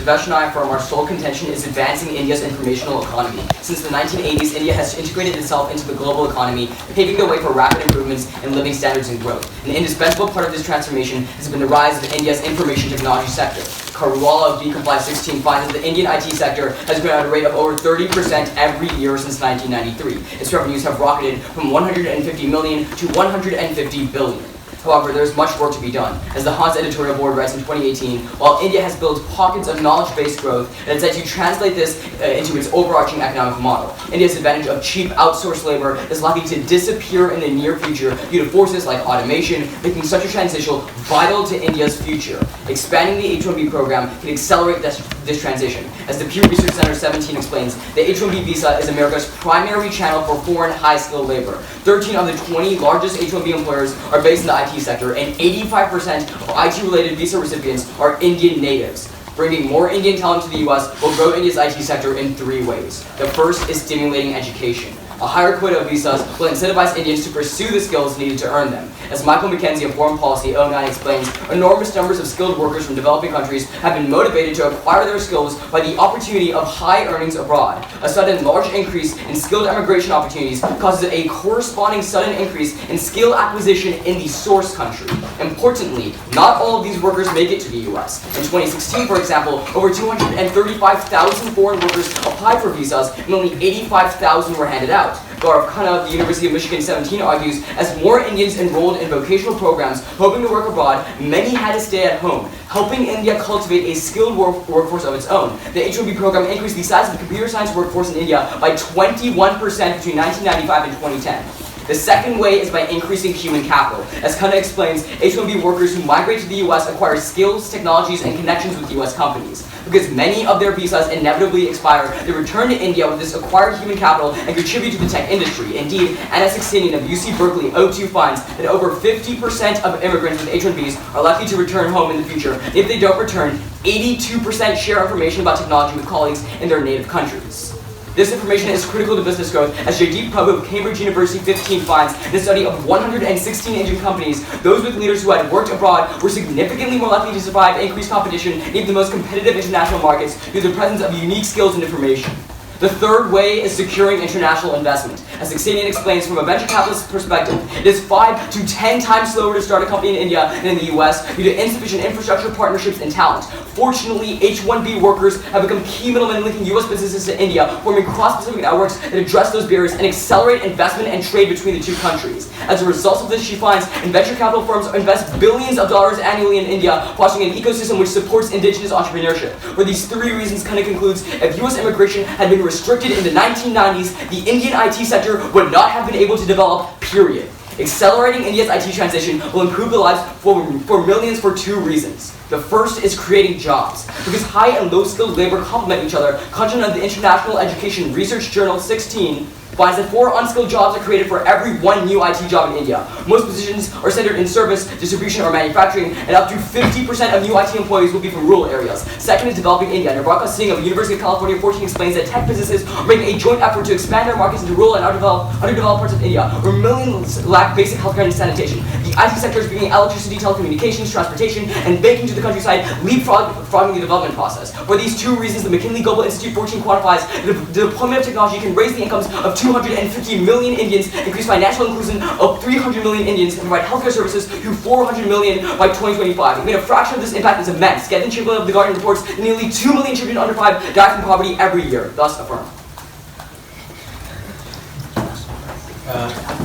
Vaishnavi firm, our sole contention is advancing India's informational economy. Since the 1980s, India has integrated itself into the global economy, paving the way for rapid improvements in living standards and growth. An indispensable part of this transformation has been the rise of India's information technology sector. Karwala of Comply 16 finds that the Indian IT sector has grown at a rate of over 30% every year since 1993. Its revenues have rocketed from 150 million to 150 billion. However, there is much work to be done. As the Hans editorial board writes in 2018, while India has built pockets of knowledge-based growth, it has yet to translate this into its overarching economic model. India's advantage of cheap outsourced labor is likely to disappear in the near future due to forces like automation, making such a transition vital to India's future. Expanding the H-1B program can accelerate this transition. As the Pew Research Center 17 explains, the H-1B visa is America's primary channel for foreign high-skilled labor. 13 of the 20 largest H-1B employers are based in the IT sector, and 85% of IT-related visa recipients are Indian natives. Bringing more Indian talent to the U.S. will grow India's IT sector in 3 ways. The first is stimulating education. A higher quota of visas will incentivize Indians to pursue the skills needed to earn them. As Michael McKenzie of Foreign Policy 09 explains, enormous numbers of skilled workers from developing countries have been motivated to acquire their skills by the opportunity of high earnings abroad. A sudden large increase in skilled immigration opportunities causes a corresponding sudden increase in skill acquisition in the source country. Importantly, not all of these workers make it to the U.S. In 2016, for example, over 235,000 foreign workers applied for visas and only 85,000 were handed out. Gaurav Khanna of the University of Michigan 17 argues, as more Indians enrolled in vocational programs hoping to work abroad, many had to stay at home, helping India cultivate a skilled workforce of its own. The H-1B program increased the size of the computer science workforce in India by 21% between 1995 and 2010. The second way is by increasing human capital. As Khanna explains, H-1B workers who migrate to the U.S. acquire skills, technologies, and connections with U.S. companies. Because many of their visas inevitably expire, they return to India with this acquired human capital and contribute to the tech industry. Indeed, Anna Saxenian of UC Berkeley, O2 finds that over 50% of immigrants with H-1Bs are likely to return home in the future. If they don't return, 82% share information about technology with colleagues in their native countries. This information is critical to business growth, as Jaideep Prabhu of Cambridge University 15 finds in a study of 116 Indian companies, those with leaders who had worked abroad were significantly more likely to survive increased competition in even the most competitive international markets due to the presence of unique skills and information. The third way is securing international investment. As Saxenian explains, from a venture capitalist perspective, it is 5 to 10 times slower to start a company in India than in the US due to insufficient infrastructure, partnerships, and talent. Fortunately, H-1B workers have become key middlemen linking US businesses to India, forming cross-Pacific networks that address those barriers and accelerate investment and trade between the two countries. As a result of this, she finds, venture capital firms invest billions of dollars annually in India, fostering an ecosystem which supports indigenous entrepreneurship. For these 3 reasons, Khanna concludes, if US immigration had been restricted in the 1990s, the Indian IT sector would not have been able to develop, period. Accelerating India's IT transition will improve the lives for millions for 2 reasons. The first is creating jobs. Because high and low skilled labor complement each other, content of the International Education Research Journal 16 finds that 4 unskilled jobs are created for every 1 new IT job in India. Most positions are centered in service, distribution, or manufacturing, and up to 50% of new IT employees will be from rural areas. Second is developing India. Nabraka Singh of the University of California 14 explains that tech businesses are making a joint effort to expand their markets into rural and underdeveloped parts of India, where millions lack basic healthcare and sanitation. The IT sector is bringing electricity, telecommunications, transportation, and banking to the countryside, leapfrogging the development process. For these 2 reasons, the McKinley Global Institute 14 quantifies that the deployment of technology can raise the incomes of 250 million Indians, increase financial inclusion of 300 million Indians, and provide healthcare services to 400 million by 2025. Even a fraction of this impact is immense. Gethin Chamberlain of The Guardian reports that nearly 2 million children under 5 die from poverty every year, thus affirm.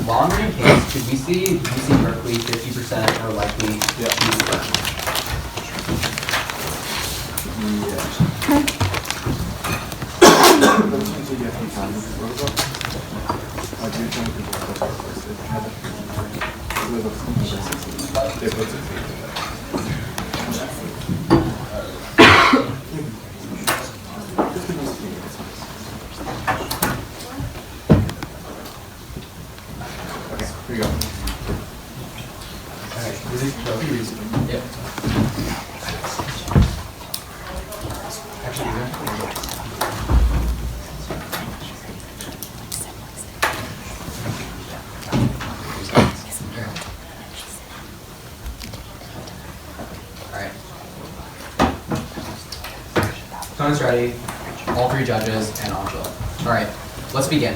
While I'm reading case, should we see UC Berkeley 50% more likely to be Here we go. Alright, this is Joe. Yep. Opponents ready, all three judges, and Angela. All right, let's begin.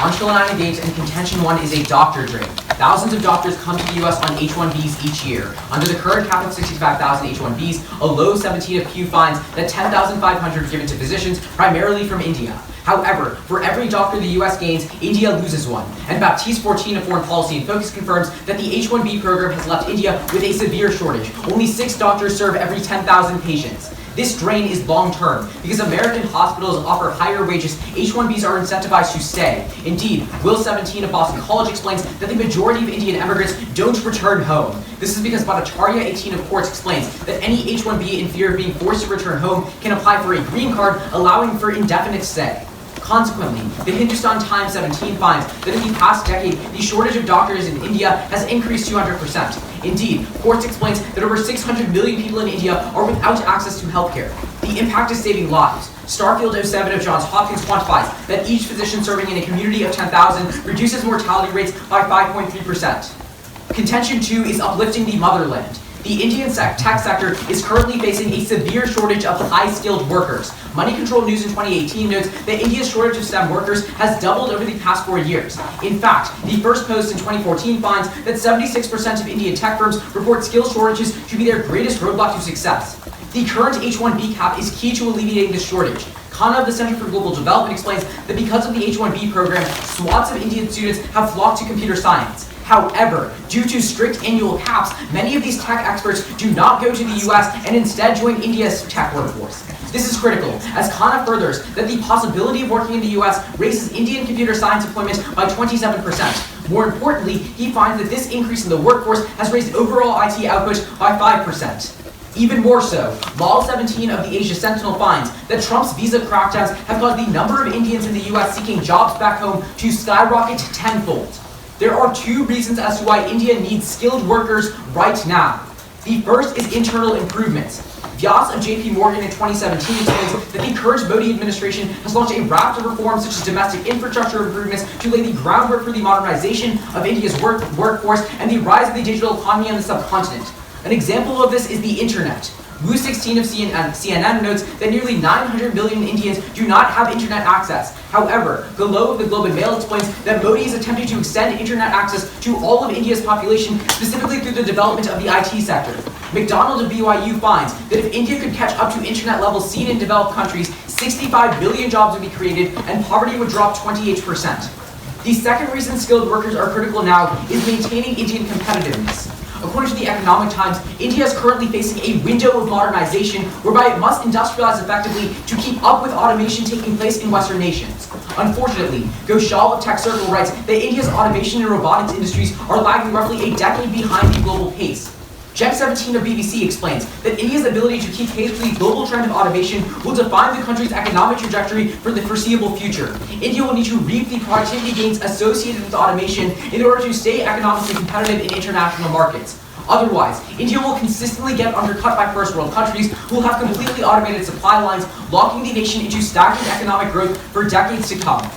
Angela 9 Gates and contention 1 is a doctor dream. Thousands of doctors come to the U.S. on H-1Bs each year. Under the current cap of 65,000 H-1Bs, a low 17 of Q finds that 10,500 are given to physicians, primarily from India. However, for every doctor the U.S. gains, India loses one. And Baptiste 14 of Foreign Policy and Focus confirms that the H-1B program has left India with a severe shortage. Only 6 doctors serve every 10,000 patients. This drain is long-term. Because American hospitals offer higher wages, H-1Bs are incentivized to stay. Indeed, Will 17 of Boston College explains that the majority of Indian immigrants don't return home. This is because Bhattacharya 18 of Courts explains that any H-1B in fear of being forced to return home can apply for a green card, allowing for indefinite stay. Consequently, the Hindustan Times 17 finds that in the past decade, the shortage of doctors in India has increased 200%. Indeed, Quartz explains that over 600 million people in India are without access to healthcare. The impact is saving lives. Starfield 07 of Johns Hopkins quantifies that each physician serving in a community of 10,000 reduces mortality rates by 5.3%. Contention 2 is uplifting the motherland. The Indian tech sector is currently facing a severe shortage of high-skilled workers. Money Control News in 2018 notes that India's shortage of STEM workers has doubled over the past 4 years. In fact, the first post in 2014 finds that 76% of Indian tech firms report skill shortages to be their greatest roadblock to success. The current H-1B cap is key to alleviating this shortage. Khanna of the Center for Global Development explains that because of the H-1B program, swaths of Indian students have flocked to computer science. However, due to strict annual caps, many of these tech experts do not go to the US and instead join India's tech workforce. This is critical, as Khanna furthers that the possibility of working in the US raises Indian computer science employment by 27%. More importantly, he finds that this increase in the workforce has raised overall IT output by 5%. Even more so, Lal 17 of the Asia Sentinel finds that Trump's visa crackdowns have caused the number of Indians in the US seeking jobs back home to skyrocket tenfold. There are 2 reasons as to why India needs skilled workers right now. The first is internal improvements. Vyas of JP Morgan in 2017 explains that the current Modi administration has launched a raft of reforms such as domestic infrastructure improvements to lay the groundwork for the modernization of India's workforce and the rise of the digital economy on the subcontinent. An example of this is the internet. Wu 16 of CNN notes that nearly 900 million Indians do not have internet access. However, Galo of the Globe and Mail explains that Modi is attempting to extend internet access to all of India's population, specifically through the development of the IT sector. McDonald of BYU finds that if India could catch up to internet levels seen in developed countries, 65 billion jobs would be created and poverty would drop 28%. The second reason skilled workers are critical now is maintaining Indian competitiveness. According to the Economic Times, India is currently facing a window of modernization whereby it must industrialize effectively to keep up with automation taking place in Western nations. Unfortunately, Ghoshal of Tech Circle writes that India's automation and robotics industries are lagging roughly a decade behind the global pace. Jem 17 of BBC explains that India's ability to keep pace with the global trend of automation will define the country's economic trajectory for the foreseeable future. India will need to reap the productivity gains associated with automation in order to stay economically competitive in international markets. Otherwise, India will consistently get undercut by first world countries who will have completely automated supply lines, locking the nation into stagnant economic growth for decades to come.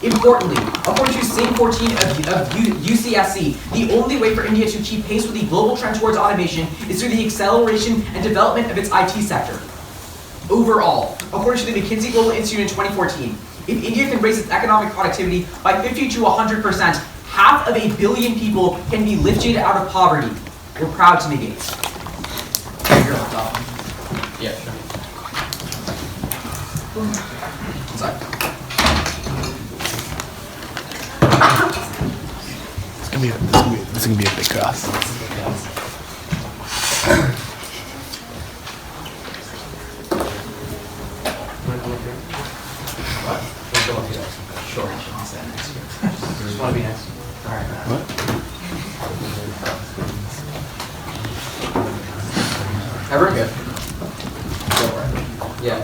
Importantly, according to Singh 14 of UCSC, the only way for India to keep pace with the global trend towards automation is through the acceleration and development of its IT sector. Overall, according to the McKinsey Global Institute in 2014, if India can raise its economic productivity by 50 to 100%, half of a billion people can be lifted out of poverty. We're proud to negate. Your laptop. Yeah, sure. Inside. This is gonna be a big class. Sure. Just want to be nice. All right. What? Everyone good? Yeah.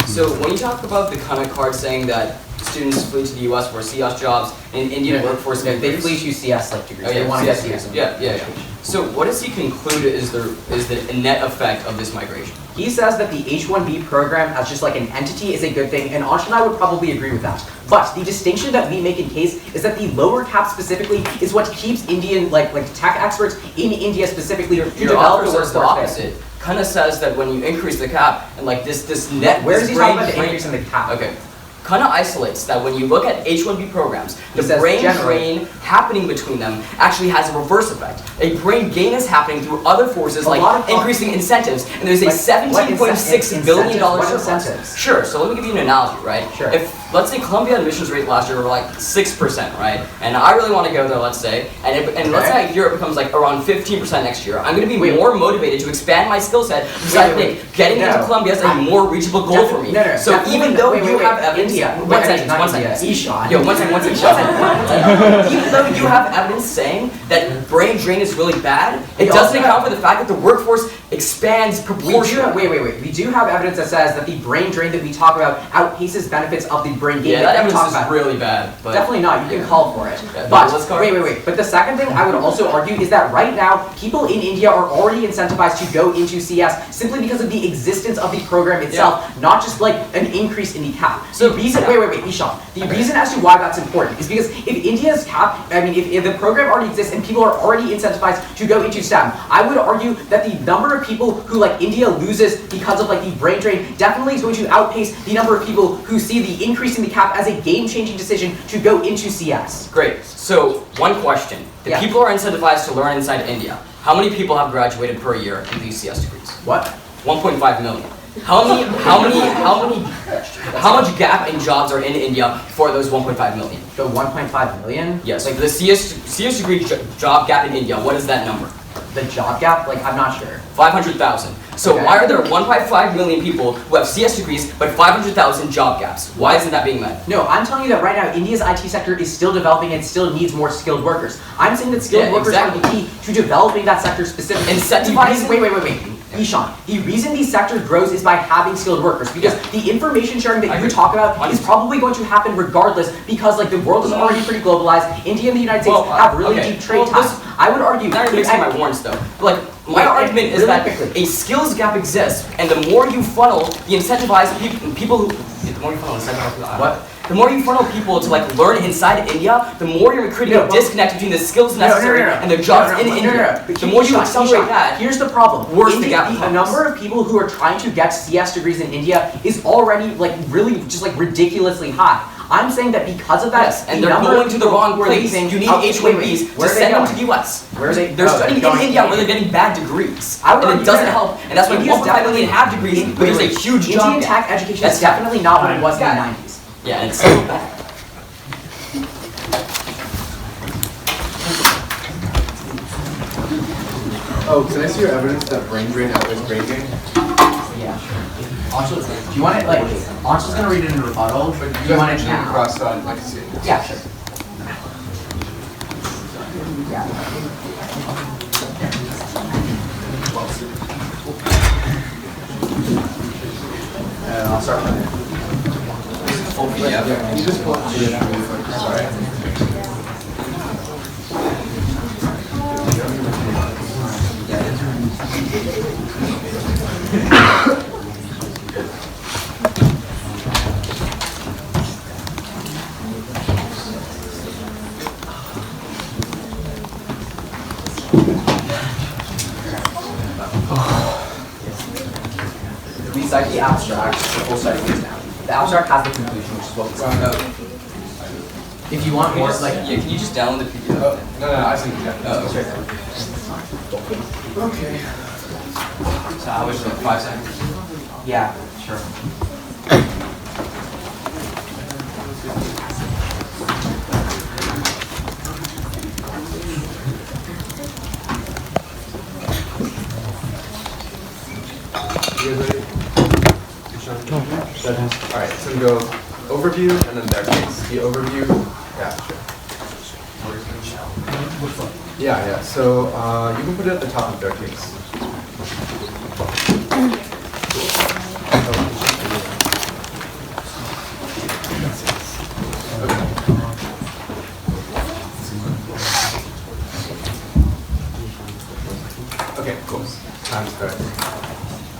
So when you talk about the Khanna card saying that students flee to the U.S. for CS jobs and Indian workforce, They flee to CS degrees. They want to get CS. Yeah. So what does he conclude is the net effect of this migration? He says that the H-1B program as just like an entity is a good thing, and Ansh and I would probably agree with that. But the distinction that we make in case is that the lower cap specifically is what keeps Indian like tech experts in India specifically to develop the workforce. The opposite. kind of says that when you increase the cap and like this net, Where is this he talking about the brain increase in the cap? Okay. Kind of isolates that when you look at H-1B programs, the It says brain generally. drain happening between them actually has a reverse effect. A brain gain is happening through other forces A lot like of increasing incentives, and there's a Like, $17.6 billion what surplus. incentives? Sure, so let me give you an analogy, right? Sure. If, let's say Columbia admissions rate last year were like 6%, right? And I really want to go there, let's say, and let's say Europe becomes like around 15% next year. I'm going to be more motivated to expand my skill set because I think getting into Columbia is a more reachable goal for me. So even though you have evidence, one second. Yo, one second. Even though you have evidence saying that brain drain is really bad, it doesn't account for the fact that the workforce expands proportionally. Wait. We do have evidence that says that the brain drain that we talk about outpaces benefits of the brain gain. Yeah, that we evidence talk is about. really bad. But Definitely not. You can call for it. Yeah, but let's go. wait. But the second thing I would also argue is that right now people in India are already incentivized to go into CS simply because of the existence of the program itself, not just like an increase in the cap. So the reason, wait, Ishan. The reason as to why that's important is because if India's cap, if the program already exists and people are already incentivized to go into STEM, I would argue that the number of people who like India loses because of like the brain drain definitely is going to outpace the number of people who see the increase in the cap as a game-changing decision to go into CS. Great. So one question: if people are incentivized to learn inside India, how many people have graduated per year in these CS degrees? What? 1.5 million. How much gap in jobs are in India for those 1.5 million? The 1.5 million? Yes, like the CS degree job gap in India, what is that number? The job gap? Like, I'm not sure. 500,000. So why are there 1.5 million people who have CS degrees but 500,000 job gaps? Why isn't that being met? No, I'm telling you that right now, India's IT sector is still developing and still needs more skilled workers. I'm saying that skilled workers are the key to developing that sector specifically. Incentivizing. Wait. Ishan, the reason these sectors grows is by having skilled workers because the information sharing that you talk about is probably going to happen regardless because like the world is already pretty globalized. India and the United States have really deep trade ties. I would argue. Now you're mixing my warrants though. Like my argument is that a skills gap exists, and the more you funnel the incentivized people who, the more you funnel incentivized the more you funnel people to like learn inside India, the more you're creating a disconnect between the skills necessary and the jobs in India. The more you accelerate that, here's the problem. Worse the gap becomes. The number of people who are trying to get CS degrees in India is already like really just like ridiculously high. I'm saying that because of that, and they're going to the wrong place. You need H-1Bs to send them to the US. Where are they? They're studying in India where they're getting bad degrees. And it doesn't help. And that's why 1.5 million have degrees, but there's a huge job Indian tech education is definitely not what it was in the 90s. Yeah, and it's so bad. Oh, can I see your evidence that brain drain outweighs brain gain? Yeah, sure. Anshul, do you want it like, Anshul's gonna read it in rebuttal, but do you want it now? Crossed on, I can see it. Yeah, sure. I'll start with it. Can you just pull it to sorry. We cite the abstract, we'll cite these now. The abstract has the conclusion, which is what we cite. If you want more, like, Yeah, can you just download the PDF? No, I see it. Oh, okay. Okay. So I was like 5 seconds. yeah, sure. You guys ready? Alright, so we go overview and then their case. The overview, yeah, sure. Yeah, so you can put it at the top of their case. Okay, cool. Time to start.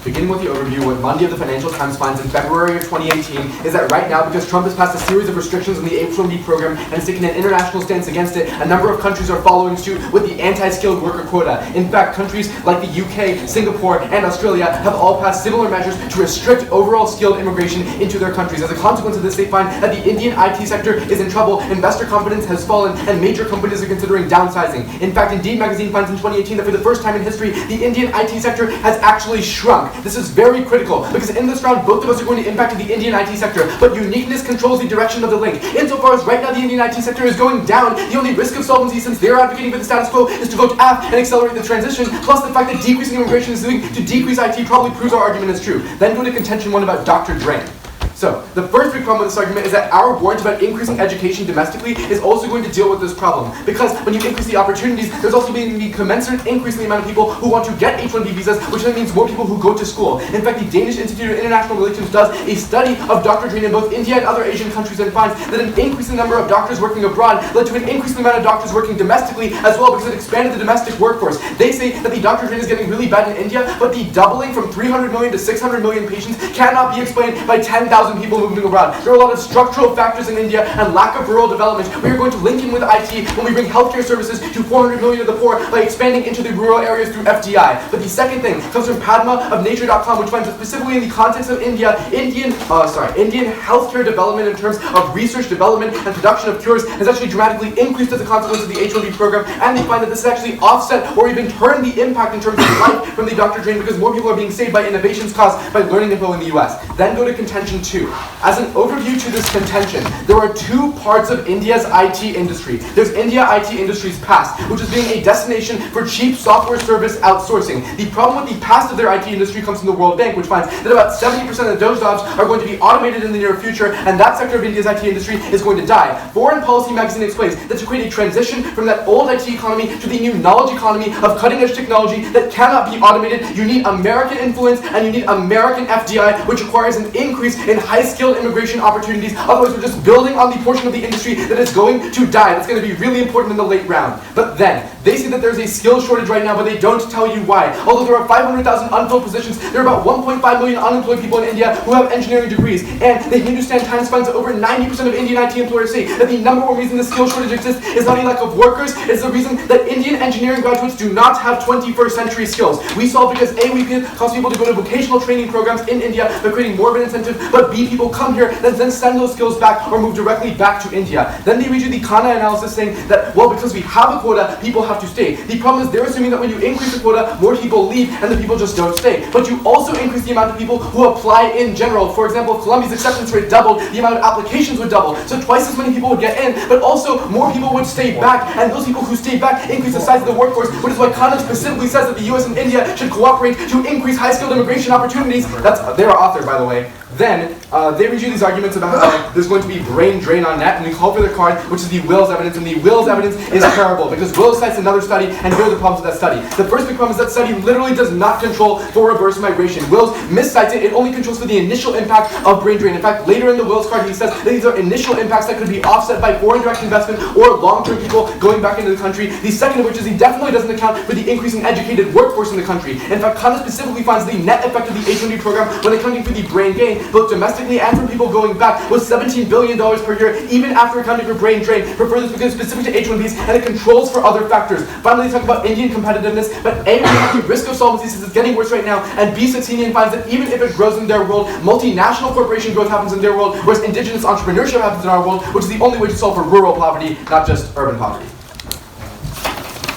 Begin with the overview Monday of the Financial Times finds in February of 2018 is that right now, because Trump has passed a series of restrictions on the H-1B program and has taken an international stance against it, a number of countries are following suit with the anti-skilled worker quota. In fact, countries like the UK, Singapore, and Australia have all passed similar measures to restrict overall skilled immigration into their countries. As a consequence of this, they find that the Indian IT sector is in trouble, investor confidence has fallen, and major companies are considering downsizing. In fact, Indeed magazine finds in 2018 that for the first time in history, the Indian IT sector has actually shrunk. This is very critical, because in this round, both of us are going to impact the Indian IT sector, but uniqueness controls the direction of the link. Insofar as right now the Indian IT sector is going down, the only risk of solvency, since they're advocating for the status quo, is to vote AF and accelerate the transition, plus the fact that decreasing immigration is leading to decrease IT probably proves our argument is true. Then go to contention 1 about Dr. Drain. So, the first big problem with this argument is that our warrant about increasing education domestically is also going to deal with this problem. Because when you increase the opportunities, there's also going to be commensurate increase in the amount of people who want to get H-1B visas, which then means more people who go to school. In fact, the Danish Institute of International Relations does a study of Dr. Drain in both India and other Asian countries and finds that an increasing number of doctors working abroad led to an increasing amount of doctors working domestically as well, because it expanded the domestic workforce. They say that the Dr. Drain is getting really bad in India, but the doubling from 300 million to 600 million patients cannot be explained by 10,000 people moving abroad. There are a lot of structural factors in India and lack of rural development. We are going to link in with IT when we bring healthcare services to 400 million of the poor by expanding into the rural areas through FDI. But the second thing comes from Padma of Nature.com, which finds that specifically in the context of Indian healthcare development in terms of research, development, and production of cures has actually dramatically increased as a consequence of the H-1B program, and they find that this has actually offset or even turned the impact in terms of life from the Dr. Drain, because more people are being saved by innovations caused by learning info in the US. Then go to contention 2. As an overview to this contention, there are two parts of India's IT industry. There's India IT Industries Past, which is being a destination for cheap software service outsourcing. The problem with the past of their IT industry comes from the World Bank, which finds that about 70% of those jobs are going to be automated in the near future, and that sector of India's IT industry is going to die. Foreign Policy magazine explains that to create a transition from that old IT economy to the new knowledge economy of cutting-edge technology that cannot be automated, you need American influence and you need American FDI, which requires an increase in high-skilled immigration opportunities. Otherwise, we're just building on the portion of the industry that is going to die. That's going to be really important in the late round. But then, they say that there's a skills shortage right now, but they don't tell you why. Although there are 500,000 unfilled positions, there are about 1.5 million unemployed people in India who have engineering degrees. And the Hindustan Times finds that over 90% of Indian IT employers say that the number one reason the skills shortage exists is not a lack of workers, it's the reason that Indian engineering graduates do not have 21st century skills. We saw because A, we can cause people to go to vocational training programs in India by creating more of an incentive, but B, people come here and then send those skills back or move directly back to India. Then they read you the Kana analysis saying that, well, because we have a quota, people have to stay. The problem is they're assuming that when you increase the quota, more people leave and the people just don't stay. But you also increase the amount of people who apply in general. For example, if Colombia's acceptance rate doubled, the amount of applications would double. So twice as many people would get in, but also more people would stay back, and those people who stay back increase the size of the workforce, which is why Kana specifically says that the US and India should cooperate to increase high-skilled immigration opportunities. That's their author, by the way. Then, they read you these arguments about how there's going to be brain drain on net, and we call for the card, which is the Wills evidence, and the Wills evidence is terrible, because Wills cites another study, and here are the problems with that study. The first big problem is that study literally does not control for reverse migration. Wills miscites it, it only controls for the initial impact of brain drain. In fact, later in the Wills card, he says that these are initial impacts that could be offset by foreign direct investment or long-term people going back into the country. The second of which is he definitely doesn't account for the increasing educated workforce in the country. In fact, Khanna specifically finds the net effect of the H-1B program when accounting for the brain gain, both domestically and from people going back, was $17 billion per year, even after accounting for brain drain, for further because specific to H-1Bs, and it controls for other factors. Finally, they talk about Indian competitiveness, but A, we have the risk of solvency since it's getting worse right now, and B, Satsinian finds that even if it grows in their world, multinational corporation growth happens in their world, whereas indigenous entrepreneurship happens in our world, which is the only way to solve for rural poverty, not just urban poverty.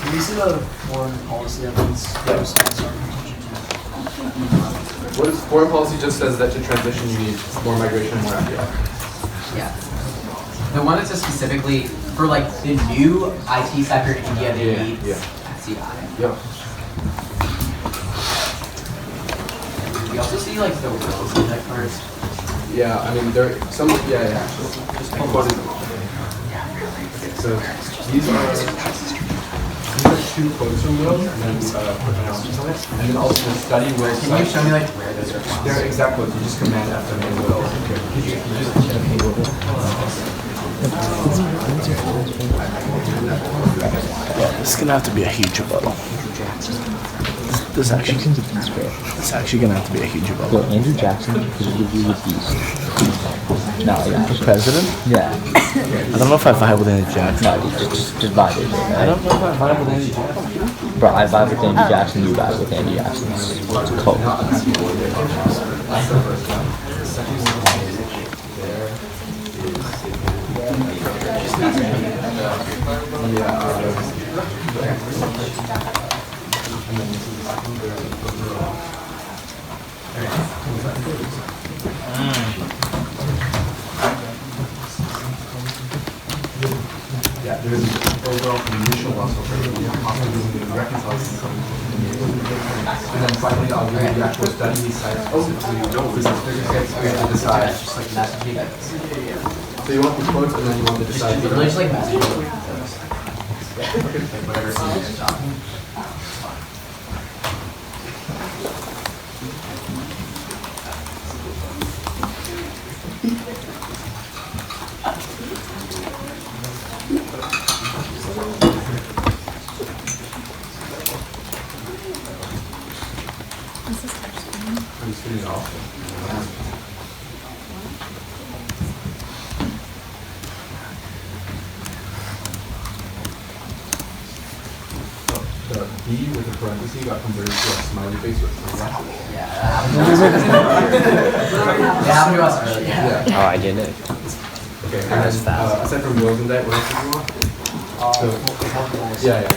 Can you see the foreign policy evidence? What is foreign policy just says that to transition you need more migration and more FDI. Yeah. The one that says specifically for like the new IT sector in India, they need FCI. Yep. We also see like the rules in that first. Yeah, I mean there are some actually. I quoted them all. So these are two quotes from Wills, and then analysis on it, and then also the study Wills. Can you show me like where those are from? They're exact quotes. You just command F them in Wills. Could you This is gonna have to be a huge rebuttal. This it's actually gonna have to be a huge Yo, vote. Andrew Jackson could give you the beast. No, yeah. For president? Yeah. I don't know if I vibe with Andrew Jackson. No, dude, just vibe it. I don't know if I vibe with Andrew Jackson. Bro, I vibe with Andrew Jackson, you vibe with Andrew Jackson. It's cold. Yeah, there's overall initial loss of possibly reconciled and then finally I'll give you the actual study sites specifically to decide. Just like messaging. So you want the quotes and then you want to decide. Literally just like messaging. I'm spinning it off. The B with the parentheses got converted to a smiley face with a laugh. Yeah, that happened to us earlier. Yeah. Oh, I get it. Okay, and That's then, fast. aside from yours and that, what else do you want? Yeah.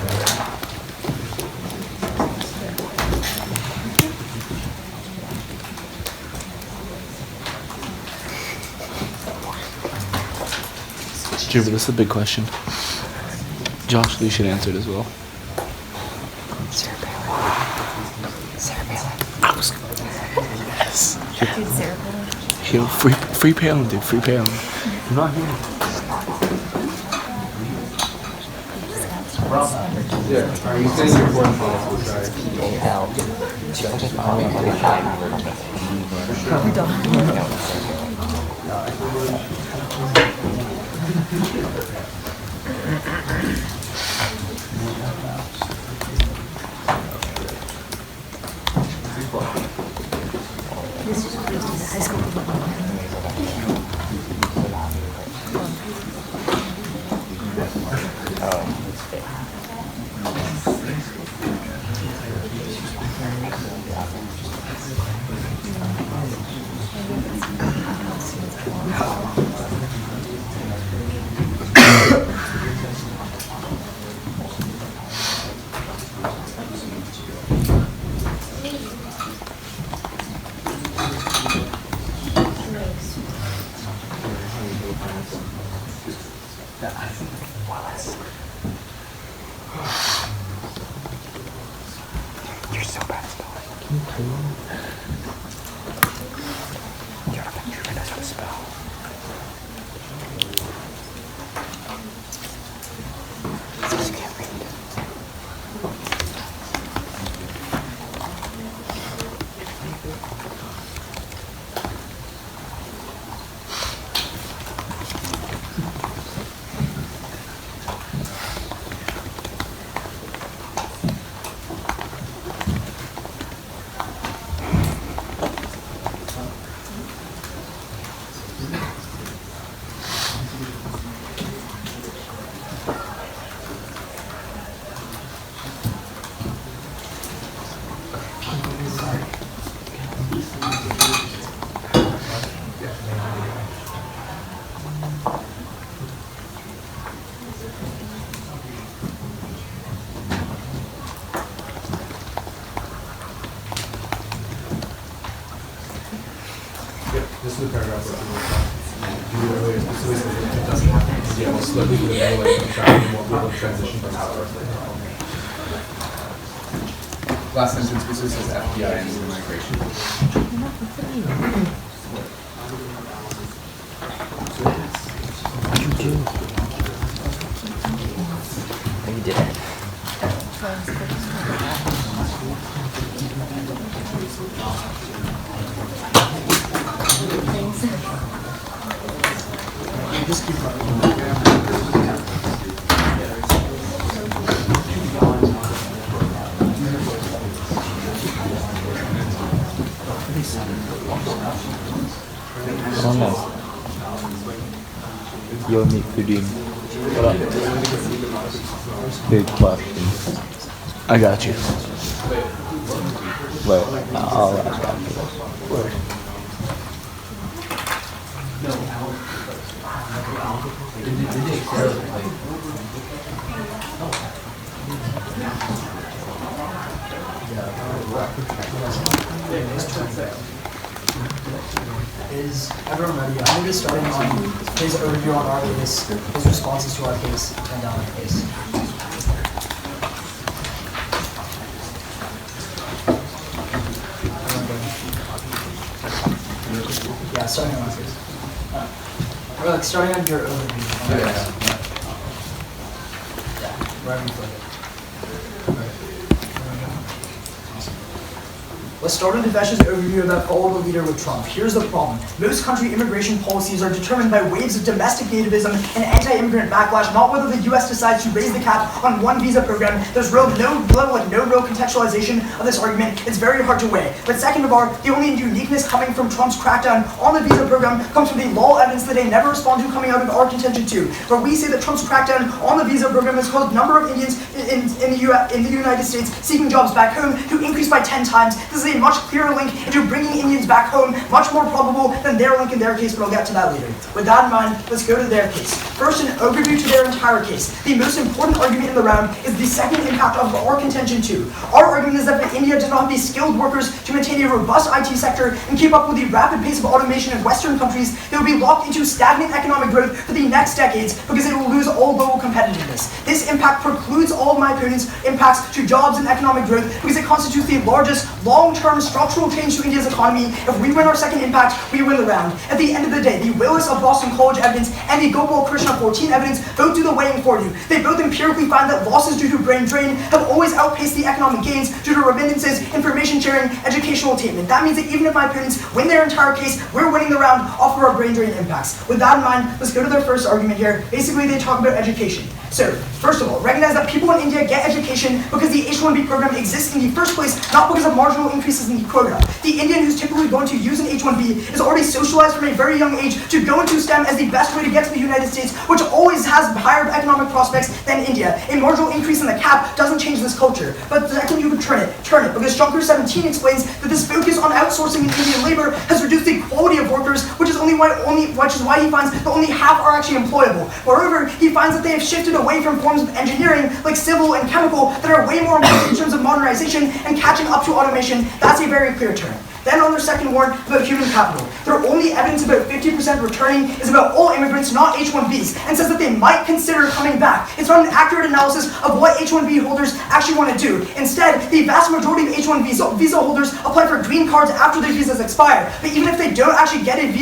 Drew, this is a big question. Josh, you should answer it as well. I was. Yes. Dude, Sarah Palin. Yo, free Palin, dude. Free Palin. I'm not here. Yeah. Are you saying your foreign policy, right? Hell. This is what we used to do in high school. You're so bad at spelling. Can you play one? Yo, I think Drew knows how to spell. You can't read. Yep, this is the paragraph where you earlier specifically said that it doesn't have to be yeah, most likely with a way to travel and we'll transition from power. Last sentence specifically says FBI and immigration. You did it. man. Yo, meet Kadeem. Big question. I got you. Wait, I'll ask after this. Is everyone ready? I'm going to be starting on his overview on our case, his responses to our case, and our case. Yeah, starting on our case. Or like starting on your overview. Yeah, wherever you put it. Let's start with Devesh's overview of that follow the leader with Trump. Here's the problem. Most country immigration policies are determined by waves of domestic nativism and anti-immigrant backlash, not whether the US decides to raise the cap on one visa program. There's no real contextualization of this argument. It's very hard to weigh. But second of all, the only uniqueness coming from Trump's crackdown on the visa program comes from the law evidence that they never respond to coming out of our contention too, where we say that Trump's crackdown on the visa program has caused a number of Indians in the United States seeking jobs back home to increase by 10 times. This is a much clearer link into bringing Indians back home, much more probable than their link in their case, but I'll get to that later. With that in mind, let's go to their case. First, an overview to their entire case. The most important argument in the round is the second impact of our contention too. Our argument is that India does not have the skilled workers to maintain a robust IT sector and keep up with the rapid pace of automation in Western countries. They will be locked into stagnant economic growth for the next decades because they will lose all global competitiveness. This impact precludes all of my opponents' impacts to jobs and economic growth because it constitutes the largest long-term structural change to India's economy. If we win our second impact, we win the round. At the end of the day, the Willis of Boston College evidence and the Gopal Krishna 14 evidence both do the weighing for you. They both empirically find that losses due to brain drain have always outpaced the economic gains due to remittances, information sharing, educational attainment. That means that even if my opponents win their entire case, we're winning the round off of our brain drain impacts. With that in mind, let's go to their first argument here. Basically, they talk about education. So, first of all, recognize that people in India get education because the H-1B program exists in the first place, not because of marginal increases in the quota. The Indian who's typically going to use an H-1B is already socialized from a very young age to go into STEM as the best way to get to the United States, which always has higher economic prospects than India. A marginal increase in the cap doesn't change this culture. But second, you could turn it, because Shankar 17 explains that this focus on outsourcing in Indian labor has reduced the quality of workers, which is why he finds that only half are actually employable. Moreover, he finds that they have shifted away from forms of engineering like civil and chemical that are way more important in terms of modernization and catching up to automation. That's a very clear turn. Then on their second warrant about human capital. Their only evidence about 50% returning is about all immigrants, not H-1Bs, and says that they might consider coming back. It's not an accurate analysis of what H-1B holders actually want to do. Instead, the vast majority of H-1 visa holders apply for green cards after their visas expire. But even if they don't actually get a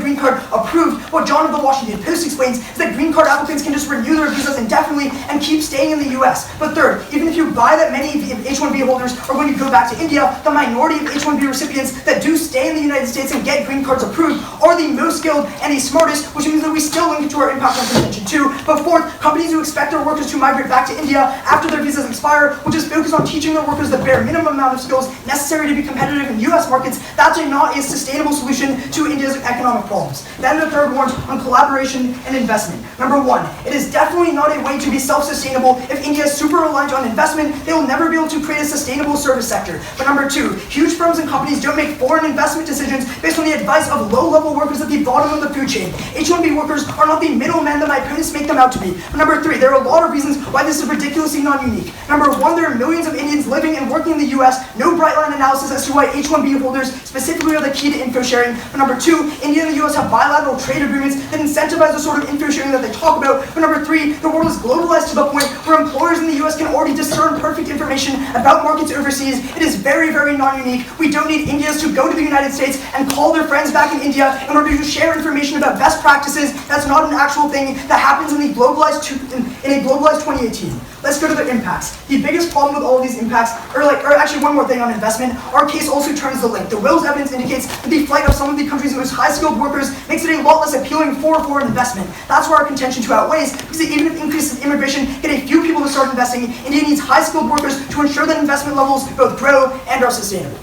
green card approved, what John of the Washington Post explains is that green card applicants can just renew their visas indefinitely and keep staying in the US. But third, even if you buy that many H-1B holders are going to go back to India, the minority of H-1B recipients that do stay in the United States and get green cards approved are the most skilled and the smartest, which means that we still link to our impact on contention too. But fourth, companies who expect their workers to migrate back to India after their visas expire will just focus on teaching their workers the bare minimum amount of skills necessary to be competitive in US markets. That's not a sustainable solution to India's economic problems. Then the third warrant on collaboration and investment. Number one, it is definitely not a way to be self-sustainable. If India is super reliant on investment, they will never be able to create a sustainable service sector. But number two, huge firms and companies don't make foreign investment decisions based on the advice of low-level workers at the bottom of the food chain. H-1B workers are not the middlemen that my opponents make them out to be. But number three, there are a lot of reasons why this is ridiculously non-unique. Number one, there are millions of Indians living and working in the US. No bright line analysis as to why H-1B holders specifically are the key to info sharing. But number two, India and the US have bilateral trade agreements that incentivize the sort of info sharing that they talk about. But number three, the world is globalized to the point where employers in the US can already discern perfect information about markets overseas. It is very, very non-unique. We don't need Indians to go to the United States and call their friends back in India in order to share information about best practices. That's not an actual thing that happens in a globalized 2018. Let's go to the impacts. The biggest problem with all of these impacts, or actually one more thing on investment, our case also turns the link. The Wills evidence indicates that the flight of some of the country's most high-skilled workers makes it a lot less appealing for foreign investment. That's where our contention to outweighs, because even if increases in immigration get a few people to start investing, India needs high-skilled workers to ensure that investment levels both grow and are sustainable.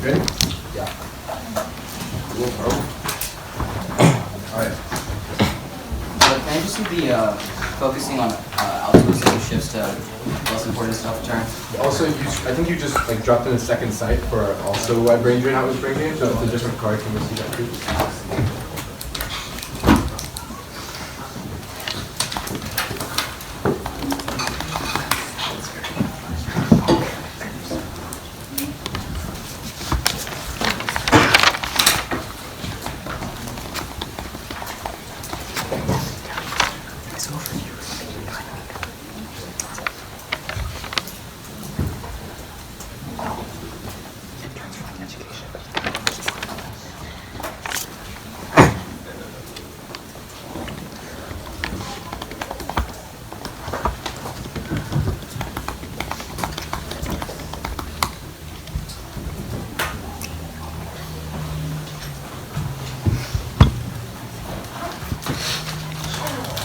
Ready? Yeah. Alright. Can I just see the focusing on outsourcing shifts to less important stuff return? Also, I think you just like dropped in a second site for also web ranger and how it was bringing, so it's a different card. Can we see that too?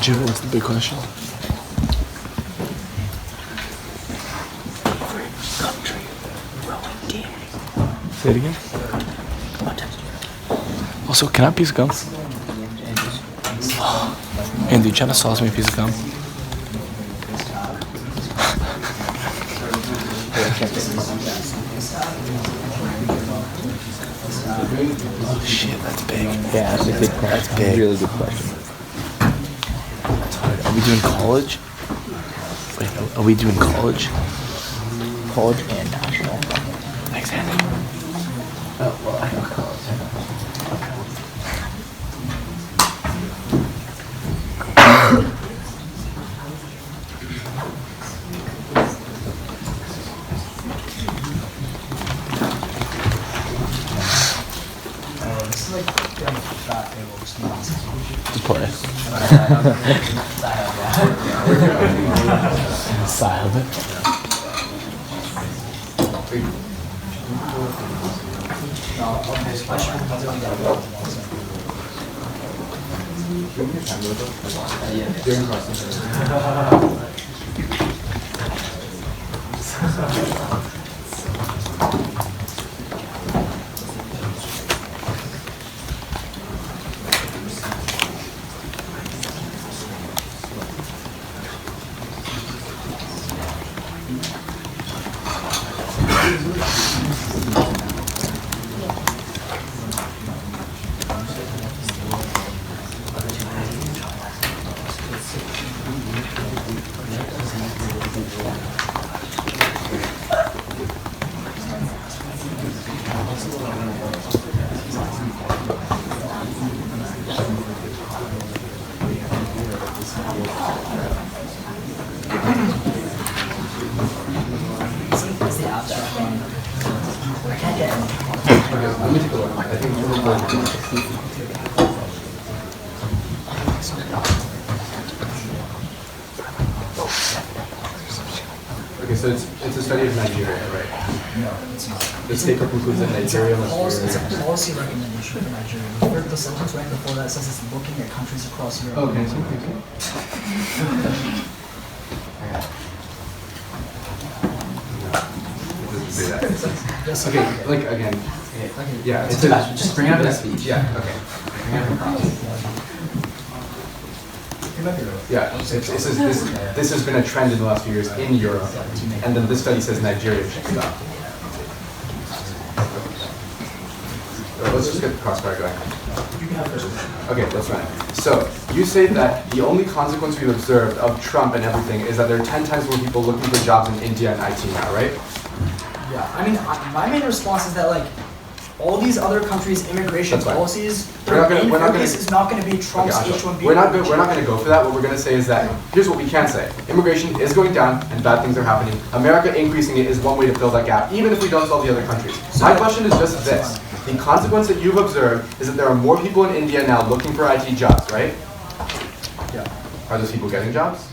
Jim, what's the big question? Say it again. Also, can I have a piece of gum? Andy, try to sauce me a piece of gum. Oh shit, that's big. Yeah, that's a good question. That's big. Really good question. Are we doing college? Wait, are we doing college? College and national. Thanks, Andy. Oh, well, I know college. Just play. Sigh of it. Let me take a look. I think okay, so it's a study of Nigeria, right? No, it's not. This paper concludes that Nigeria must It's a policy recommendation for Nigeria. The sentence right before that says it's looking at countries across Europe. Okay, okay, like again. Yeah, it's Just bring it up in a speech. yeah, okay. Bring it up in process. Yeah, this has been a trend in the last few years in Europe, and then this study says Nigeria should stop. Let's just get the crossfire going. Okay, that's fine. So, you say that the only consequence we've observed of Trump and everything is that there are 10 times more people looking for jobs in India and IT now, right? Yeah, I mean, my main response is that, like, all these other countries' immigration That's fine. policies, We're their not gonna- main we're not focus gonna- is not going to be Trump's Okay, H-1B. we're not going to go for that. What we're going to say is that here's what we can say: immigration is going down, and bad things are happening. America increasing it is one way to fill that gap, even if we don't solve the other countries. My question is just this: the consequence that you've observed is that there are more people in India now looking for IT jobs, right? Yeah. Are those people getting jobs?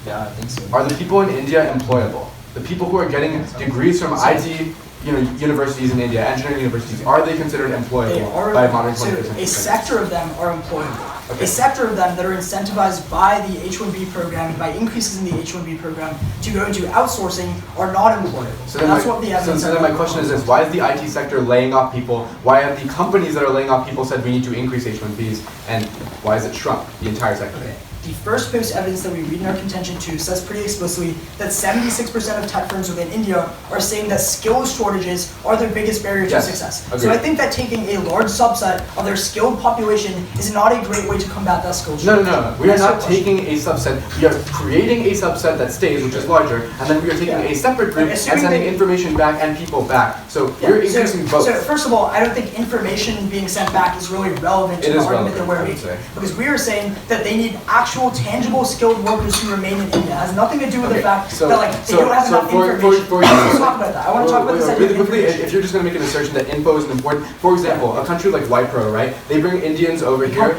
Yeah, I think so. Are the people in India employable? The people who are getting degrees from IT, universities in India, engineering universities, are they considered employable They are by modern considered, 21st century? a sector of them are employable. a sector of them that are incentivized by the H-1B program, by increases in the H-1B program, to go into outsourcing are not employed. So then my question is this: why is the IT sector laying off people? Why have the companies that are laying off people said we need to increase H-1Bs? And why has it shrunk the entire sector? Okay. The first post evidence that we read in our contention 2 says pretty explicitly that 76% of tech firms within India are saying that skills shortages are their biggest barrier to success. Agreed. So I think that taking a large subset of their skilled population is not a great way to combat that skills shortage. No. We are not taking a subset. We are creating a subset that stays, which is larger, and then we are taking a separate group and sending information back and people back. So we're increasing both. So first of all, I don't think information being sent back is really relevant to the argument that we're making. Because we are saying that they need actual tangible skilled workers who remain in India. It has nothing to do with the fact that they don't have enough information. Let's talk about that. I want to talk about this idea really quickly, if you're just going to make an assertion that info is important, for example, a country like Wipro, right? They bring Indians over here.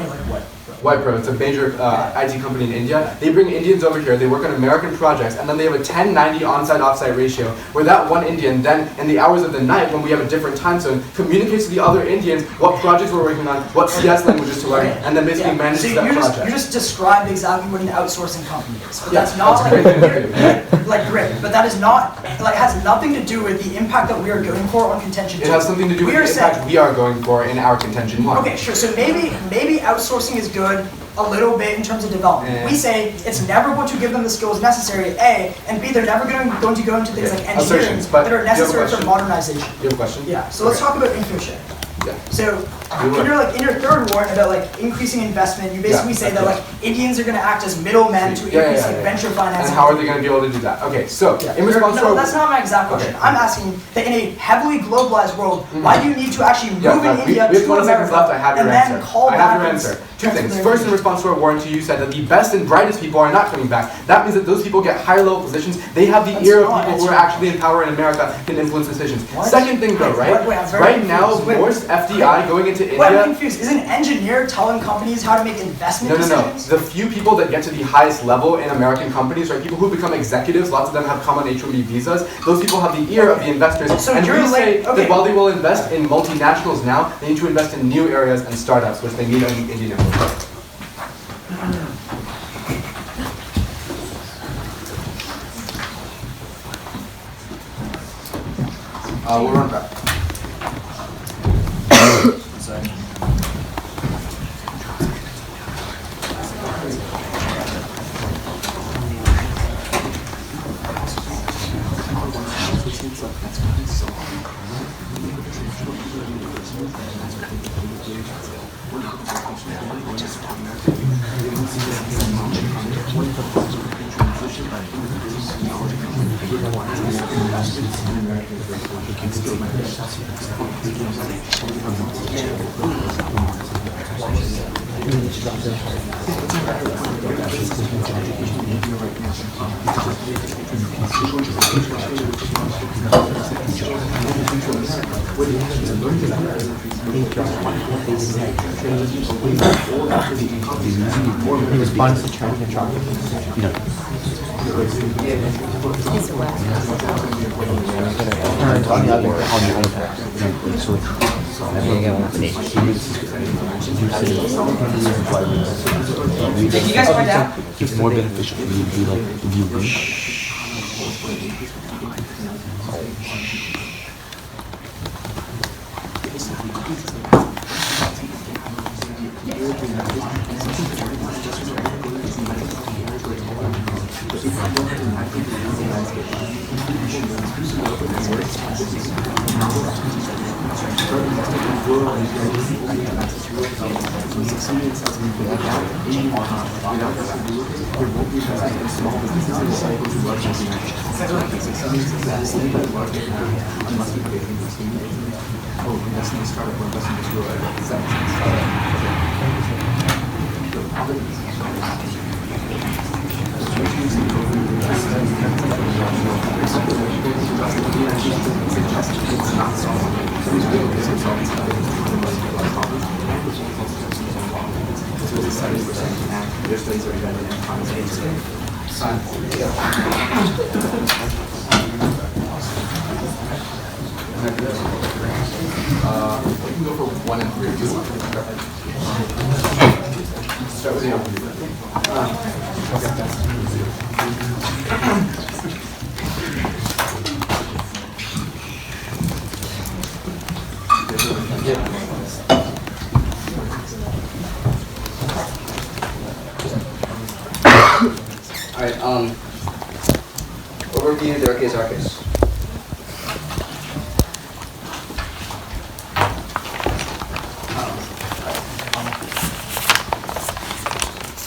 Wipro, it's a major IT company in India. They bring Indians over here, they work on American projects, and then they have a 10-90 on-site-off-site ratio, where that one Indian then, in the hours of the night, when we have a different time zone, communicates to the other Indians what projects we're working on, what CS languages to learn, and then basically manages that project. You just described exactly what an outsourcing company is, but that's not great. But that is not has nothing to do with the impact that we are going for on contention 2. It has something to do with the impact we are going for in our contention 1. Okay, sure. So maybe outsourcing is good a little bit in terms of development. We say it's never going to give them the skills necessary, A, and B, they're never going to go into things like engineering that are necessary for modernization. You have a question? Yeah. So let's talk about info sharing. Yeah. So in your third warrant about increasing investment, you basically say that Indians are going to act as middlemen to increase venture financing. And how are they going to be able to do that? Okay, so in response to that's not my exact question. I'm asking that in a heavily globalized world, why do you need to actually move in India we have to 20 seconds America left. I have your and answer. then call I back? have your answer. Two things. First, in response to our warrant, you said that the best and brightest people are not coming back. That means that those people get higher level positions. They have the ear of people who are actually in power in America, can influence decisions. Second thing though, right? Right now, most FDI going into India. I'm confused. Is an engineer telling companies how to make investment decisions? No. The few people that get to the highest level in American companies, right? People who become executives, lots of them have come on H-1B visas. Those people have the ear of the investors. So and we say that while they will invest in multinationals now, they need to invest in new areas and startups, which they need in Indian influence. We'll run back. Did you guys find out? It's more beneficial for you to be like, if you We can go for 1 and 3. Start with you. Alright, overview, their case, our case.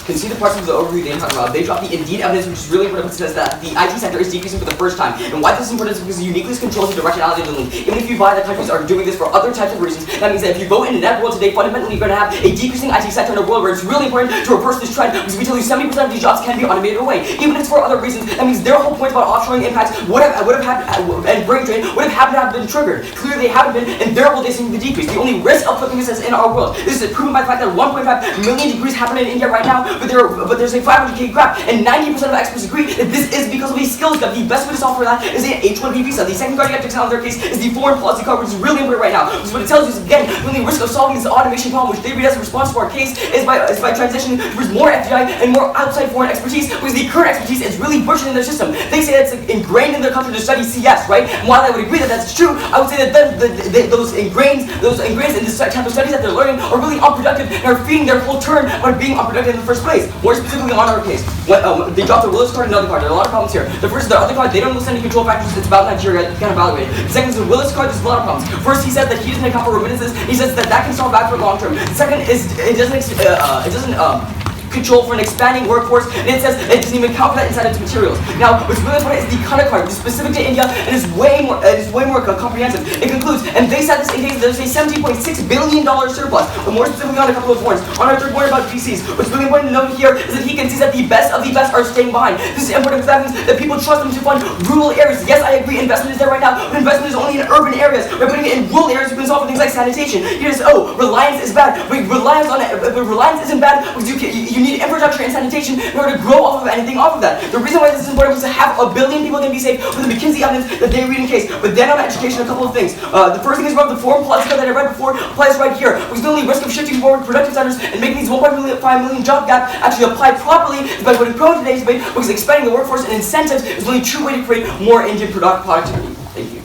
Can see the parts of the overview they talk about. They drop the indeed evidence, which is really important, which says that the IT sector is decreasing for the first time. And why this is important is because it uniquely controls the directionality of the link. Even if you find that countries are doing this for other types of reasons, that means that if you go in a net world today, fundamentally you're going to have a decreasing IT sector in a world where it's really important to reverse this trend, because we tell you 70% of these jobs can be automated away. Even if it's for other reasons, that means their whole point about offshoring impacts would have happened, and brain drain would have happened to have been triggered. Clearly they haven't been, and there will they seem to decrease. The only risk of flipping this is in our world. This is proven by the fact that 1.5 million degrees happen in India right now, but there's a 500K gap, and 90% of experts agree that this is because of a skills gap. The best way to solve for that is an H-1B visa. The second card you have to examine in their case is the foreign policy card, which is really important right now. Because what it tells you is, again, the only risk of solving this automation problem, which they read as a response to our case, is by transitioning towards more FDI and more outside foreign expertise, because the current expertise is really bursting in their system. They say it's like ingrained in their culture to study CS, right? And while I would agree that that's true, I would say that those ingrains in this type of studies that they're learning are really unproductive and are feeding their whole turn by being unproductive in the first place. More specifically on our case. They dropped the Willis card and another card. There are a lot of problems here. The first is the other card, they don't list any control factors, it's about Nigeria, you can't evaluate it. The second is the Willis card, there's a lot of problems. First, he says that he doesn't account for remittances, he says that can solve that for long term. The second is, it doesn't control for an expanding workforce, and it says it doesn't even count for that inside its materials. Now, what's really important is the Kana card. It's specific to India, and it's way more comprehensive. It concludes, and they said this in case there's a $17.6 billion surplus, but more specifically on a couple of points. On our third point about PCs, what's really important to note here is that he can see that the best of the best are staying behind. This is important because that means that people trust them to fund rural areas. Yes, I agree, investment is there right now, but investment is only in urban areas. By putting it in rural areas, you can solve for things like sanitation. You just, reliance is bad. But reliance isn't bad because you need infrastructure and sanitation in order to grow off of anything off of that. The reason why this is important is to have 1 billion people can be saved with the McKinsey evidence that they read in case. But then on education, a couple of things. The first thing is about the foreign policy that I read before applies right here. Because the only risk of shifting forward productive centers and making these 1.5 million job gap actually apply properly is by putting pro today's debate, because expanding the workforce and incentives is the only true way to create more Indian productivity. Thank you.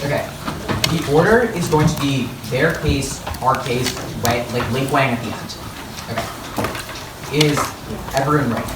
Okay. The order is going to be their case, our case, like Link Wang at the end. Okay. Is everyone ready?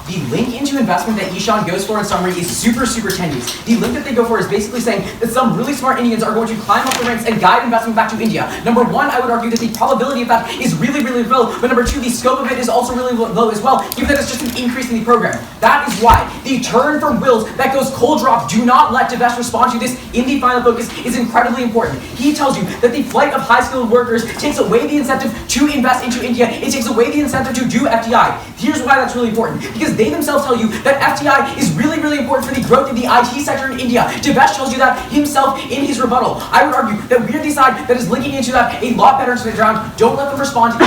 The link into investment that Ishan goes for in summary is super tenuous. The link that they go for is basically saying that some really smart Indians are going to climb up the ranks and guide investment back to India. Number one, I would argue that the probability of that is really low, but number two, the scope of it is also really low as well, given that it's just an increase in the program. That is why the turn from wills that goes cold drop, do not let Devesh respond to this in the final focus, is incredibly important. He tells you that the flight of high-skilled workers takes away the incentive to invest into India, it takes away the incentive to do FDI. Here's why that's really important, because they themselves tell you that FDI is really important for the growth of the IT sector in India. Devesh tells you that himself in his rebuttal. I would argue that we're the side that is linking into that a lot better into the ground. Don't let them respond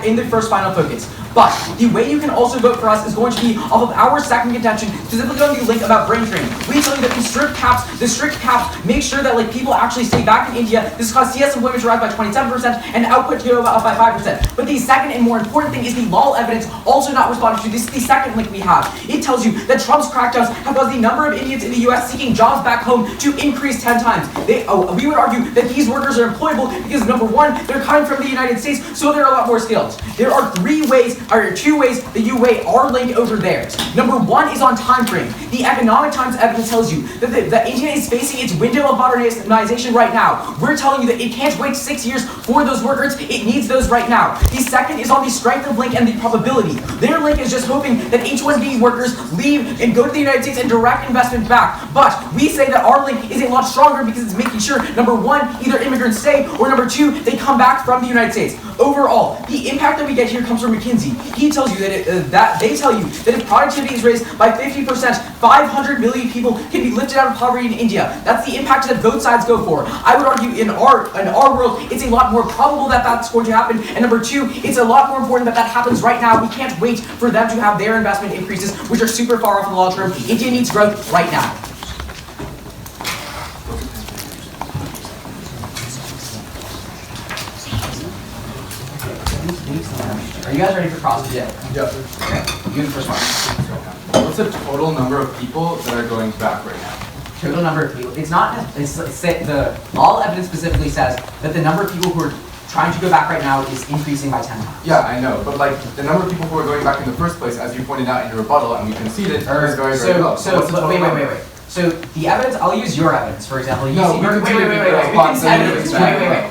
in the first final focus. But the way you can also vote for us is going to be off of our second contention, specifically on the link about brain training. We tell you that the strict caps make sure that like people actually stay back in India. This caused CS employment to rise by 27% and output to go up by 5%. But the second and more important thing is the law evidence also not responded to. This is the second link we have. It tells you that Trump's crackdowns have caused the number of Indians in the US seeking jobs back home to increase 10 times. We would argue that these workers are employable because number one, they're coming from the United States, so they're a lot more skilled. There are two ways that you weigh our link over theirs. Number one is on time frame. The Economic Times evidence tells you that India is facing its window of modernization right now. We're telling you that it can't wait 6 years for those workers. It needs those right now. The second is on the strength of link and the probability. Their link is just hoping that H-1B workers leave and go to the United States and direct investment back. But we say that our link is a lot stronger because it's making sure, number one, either immigrants stay, or number two, they come back from the United States. Overall, the impact that we get here comes from McKinsey. He tells you that they tell you that if productivity is raised by 50%, 500 million people can be lifted out of poverty in India. That's the impact that both sides go for. I would argue in our world, it's a lot more probable that that's going to happen. And number two, it's a lot more important that that happens right now. We can't wait for them to have their investment increases, which are super far off in the long term. India needs growth right now. Are you guys ready for cross? Yeah. Yep. Okay. You the first one. What's the total number of people that are going back right now? Total number of people. It's not. The all evidence specifically says that the number of people who are trying to go back right now is increasing by 10 times. Yeah, I know, but like the number of people who are going back in the first place, as you pointed out in your rebuttal, and we conceded, is very, very low. So what's the total number? wait. So the evidence, I'll use your evidence, for example. No, UC Berkeley,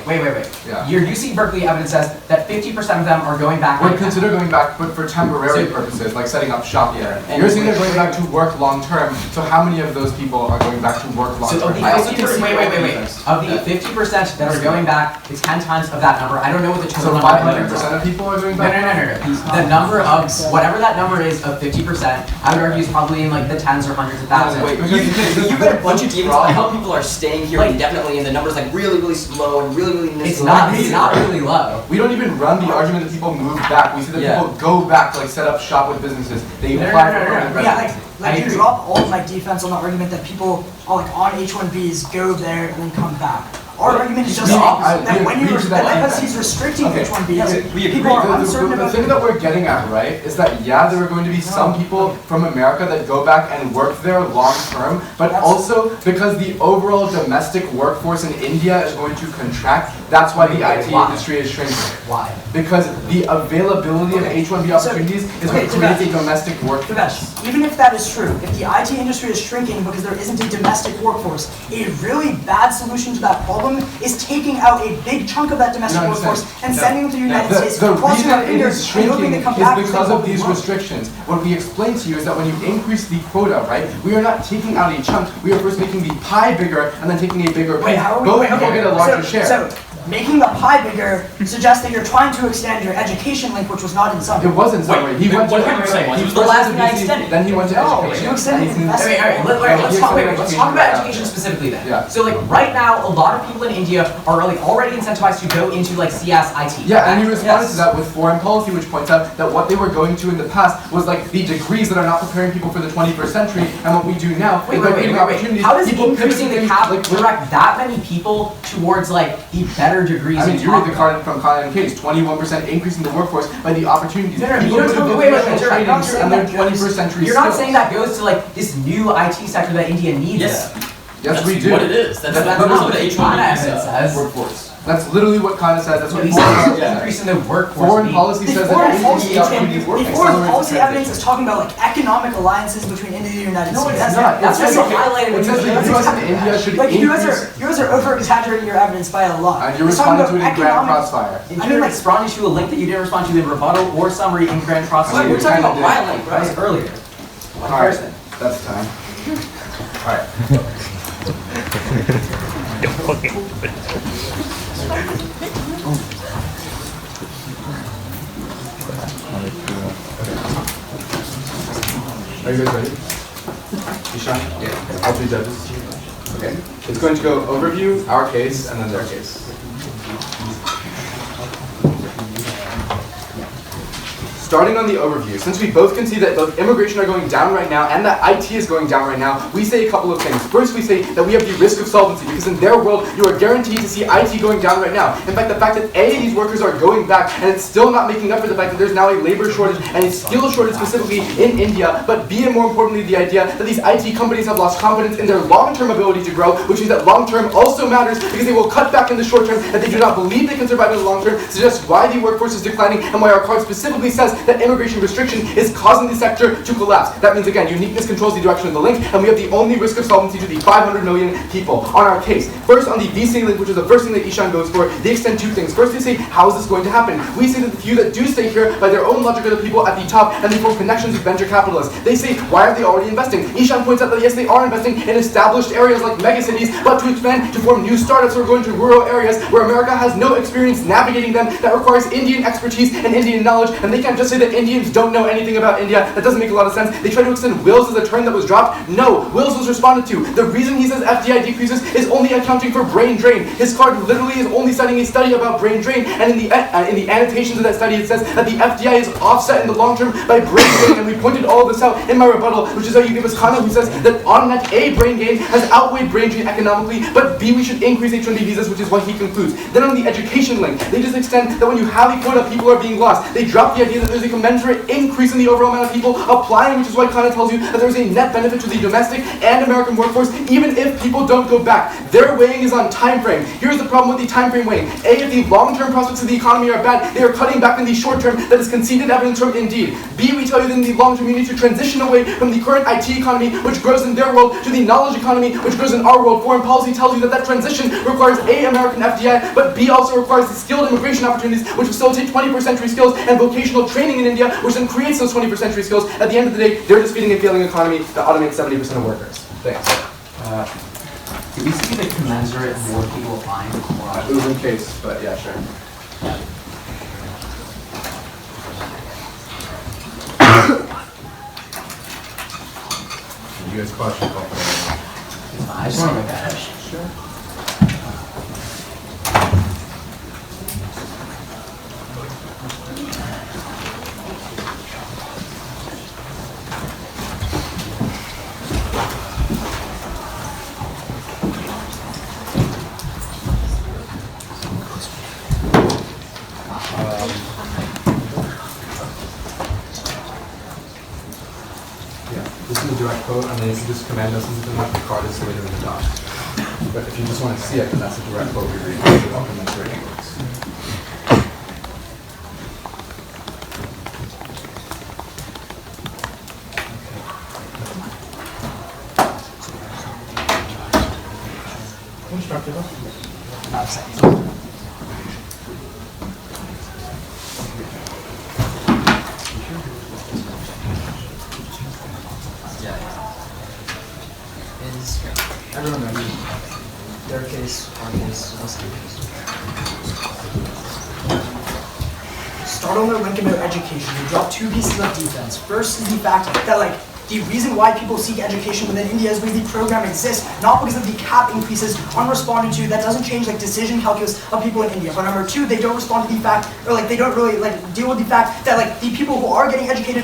wait. Yeah. Your UC Berkeley evidence says that 50% of them are going back. Would consider going back, but for temporary purposes, like setting up shop here. And you're saying they're going back to work long term. So how many of those people are going back to work long term? So of the 50%, Of the 50% that are going back, it's 10 times of that number. I don't know what the total So number is. 500% of people are going back? No. The number of whatever that number is of 50%, I would argue is probably in like the tens or hundreds of thousands. Wait, you got a bunch of deals on how people are staying here indefinitely, and the numbers like really, really slow and really It's not really low. We don't even run the argument that people move back. We say that people go back to like set up shop with businesses. They apply for permanent residence. Yeah, like you drop all of my defense on the argument that people like on H-1Bs go there and then come back. Our argument is just that when you that FSC is restricting H-1Bs, people are uncertain about. The thing that we're getting at, right, is that yeah, there are going to be some people from America that go back and work there long term, but also because the overall domestic workforce in India is going to contract. That's why the IT industry is shrinking. Why? Because the availability of H-1B opportunities is what creates a domestic workforce. Even if that is true, if the IT industry is shrinking because there isn't a domestic workforce, a really bad solution to that problem is taking out a big chunk of that domestic workforce and sending them to the United States. The reason it is shrinking is because of these restrictions. What we explained to you is that when you increase the quota, right, we are not taking out a chunk. We are first making the pie bigger and then taking a bigger piece. Both people get a larger share. So, making the pie bigger suggests that you're trying to extend your education link, which was not in summary. It was in summary. He went to the last thing I extended. Then he went to education. You extended investment. Let's talk about education specifically then. Yeah. So like right now, a lot of people in India are like already incentivized to go into like CS, IT. Yeah, and he responded to that with foreign policy, which points out that what they were going to in the past was like the degrees that are not preparing people for the 21st century, and what we do now is by giving opportunities. How does increasing the cap direct that many people towards like the better degrees? I mean, you read the card from Kyle Case, 21% increase in the workforce by the opportunities. You don't tell me, wait, and their 21st century You're not saying that goes to like this new IT sector that India needs. Yes, we do. What it is. That's not what the H1B says. Workforce. That's literally what Kana says. That's what increase in the workforce. Foreign policy says that foreign policy evidence is talking about like economic alliances between India and the United States. No, it's not. That's just highlighted. It says the U.S. and India should increase. You guys are over-exaggerating your evidence by a lot. And you're responding to it in Grand Crossfire. I mean, like responding to a link that you didn't respond to in rebuttal or summary in Grand Crossfire. We're talking about my link, That was earlier. All right, that's time. All right. Are you guys ready? Ishan? Yeah. All three judges? Okay. It's going to go overview, our case, and then their case. Starting on the overview, since we both can see that both immigration are going down right now and that IT is going down right now, we say a couple of things. First, we say that we have the risk of solvency, because in their world, you are guaranteed to see IT going down right now. In fact, the fact that these workers are going back, and it's still not making up for the fact that there's now a labor shortage and a skill shortage specifically in India, but B, and more importantly, the idea that these IT companies have lost confidence in their long-term ability to grow, which means that long-term also matters because they will cut back in the short term, that they do not believe they can survive in the long term, suggests why the workforce is declining and why our card specifically says that immigration restriction is causing the sector to collapse. That means, again, uniqueness controls the direction of the link, and we have the only risk of solvency to the 500 million people on our case. First, on the VC link, which is the first thing that Ishan goes for, they extend two things. First, they say, how is this going to happen? We say that the few that do stay here, by their own logic, are the people at the top, and they form connections with venture capitalists. They say, why are they already investing? Ishan points out that yes, they are investing in established areas like megacities, but to expand, to form new startups who are going to rural areas where America has no experience navigating them, that requires Indian expertise and Indian knowledge, and they can't just say that Indians don't know anything about India. That doesn't make a lot of sense. They try to extend wills as a term that was dropped. No, wills was responded to. The reason he says FDI decreases is only accounting for brain drain. His card literally is only citing a study about brain drain, and in the annotations of that study it says that the FDI is offset in the long term by brain drain, and we pointed all of this out in my rebuttal, which is how you give us Khanna, who says that on net A, brain gain has outweighed brain drain economically, but B, we should increase H-1B visas, which is what he concludes. Then on the education link, they just extend that when you have a quota, people are being lost. They drop the idea that there's a commensurate increase in the overall amount of people applying, which is why Khanna tells you that there's a net benefit to the domestic and American workforce, even if people don't go back. Their weighing is on time frame. Here's the problem with the time frame weighing. A, if the long-term prospects of the economy are bad, they are cutting back in the short term. That is conceded evidence from Indeed. B, we tell you that in the long term you need to transition away from the current IT economy, which grows in their world, to the knowledge economy, which grows in our world. Foreign policy tells you that that transition requires A, American FDI, but B, also requires the skilled immigration opportunities, which facilitate 21st century skills and vocational training in India, which then creates those 21st century skills. At the end of the day, they're just feeding a failing economy that automates 70% of workers. Thanks. Do we see the commensurate more people applying? It was in case, but yeah, sure. You guys question about that? I just want to make that. Sure. This is a direct quote, and then you can just command us into the card is later in the doc. But if you just want to see it, then that's a direct quote we read. I'll commensurate quotes. Everyone ready? Their case, our case, let's do this. Start on the link about education. We drop two pieces of defense. First is the fact that, like, the reason why people seek education within India is because the program exists, not because of the cap increases unresponded to. That doesn't change like decision calculus of people in India. But number two, they don't respond to the fact, or like they don't really like deal with the fact that like the people who are getting educated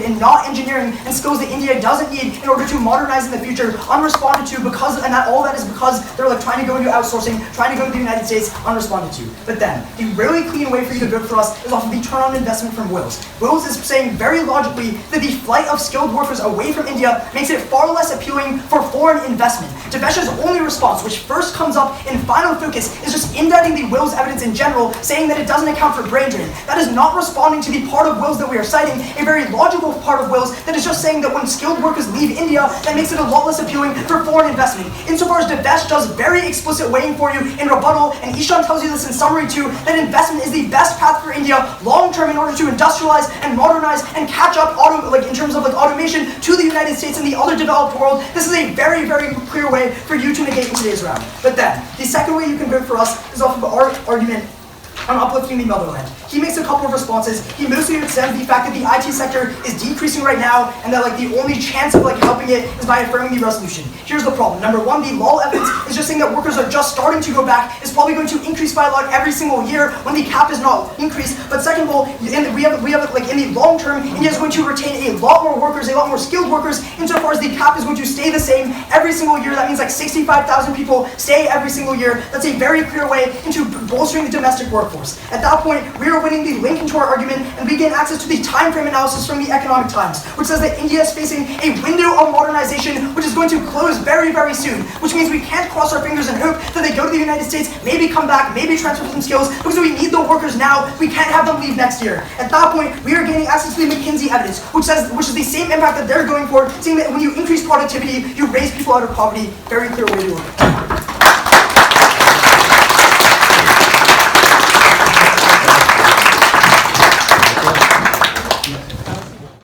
in not engineering and skills that India doesn't need in order to modernize in the future, unresponded to because, and that all that is because they're like trying to go into outsourcing, trying to go to the United States, unresponded to. But then, the really clean way for you to vote for us is off of the return on investment from Wills. Wills is saying very logically that the flight of skilled workers away from India makes it far less appealing for foreign investment. Devesh's only response, which first comes up in final focus, is just indicting the Wills evidence in general, saying that it doesn't account for brain drain. That is not responding to the part of Wills that we are citing, a very logical part of Wills that is just saying that when skilled workers leave India, that makes it a lot less appealing for foreign investment. Insofar as Devesh does very explicit weighing for you in rebuttal, and Ishan tells you this in summary too, that investment is the best path for India long term in order to industrialize and modernize and catch up in terms of like automation to the United States and the other developed world. This is a very, very clear way for you to negate in today's round. But then, the second way you can vote for us is off of our argument on uplifting the motherland. He makes a couple of responses. He mostly extends the fact that the IT sector is decreasing right now, and that like the only chance of like helping it is by affirming the resolution. Here's the problem. Number one, the law evidence is just saying that workers are just starting to go back. It's probably going to increase by a lot every single year when the cap is not increased. But second of all, we have like in the long term, India is going to retain a lot more workers, a lot more skilled workers, insofar as the cap is going to stay the same every single year. That means like 65,000 people stay every single year. That's a very clear way into bolstering the domestic workforce. At that point, we are winning the link into our argument, and we gain access to the time frame analysis from the Economic Times, which says that India is facing a window of modernization which is going to close very, very soon, which means we can't cross our fingers and hope that they go to the United States, maybe come back, maybe transfer some skills, because we need the workers now. We can't have them leave next year. At that point, we are gaining access to the McKinsey evidence, which is the same impact that they're going for, saying that when you increase productivity, you raise people out of poverty. Very clear way to work.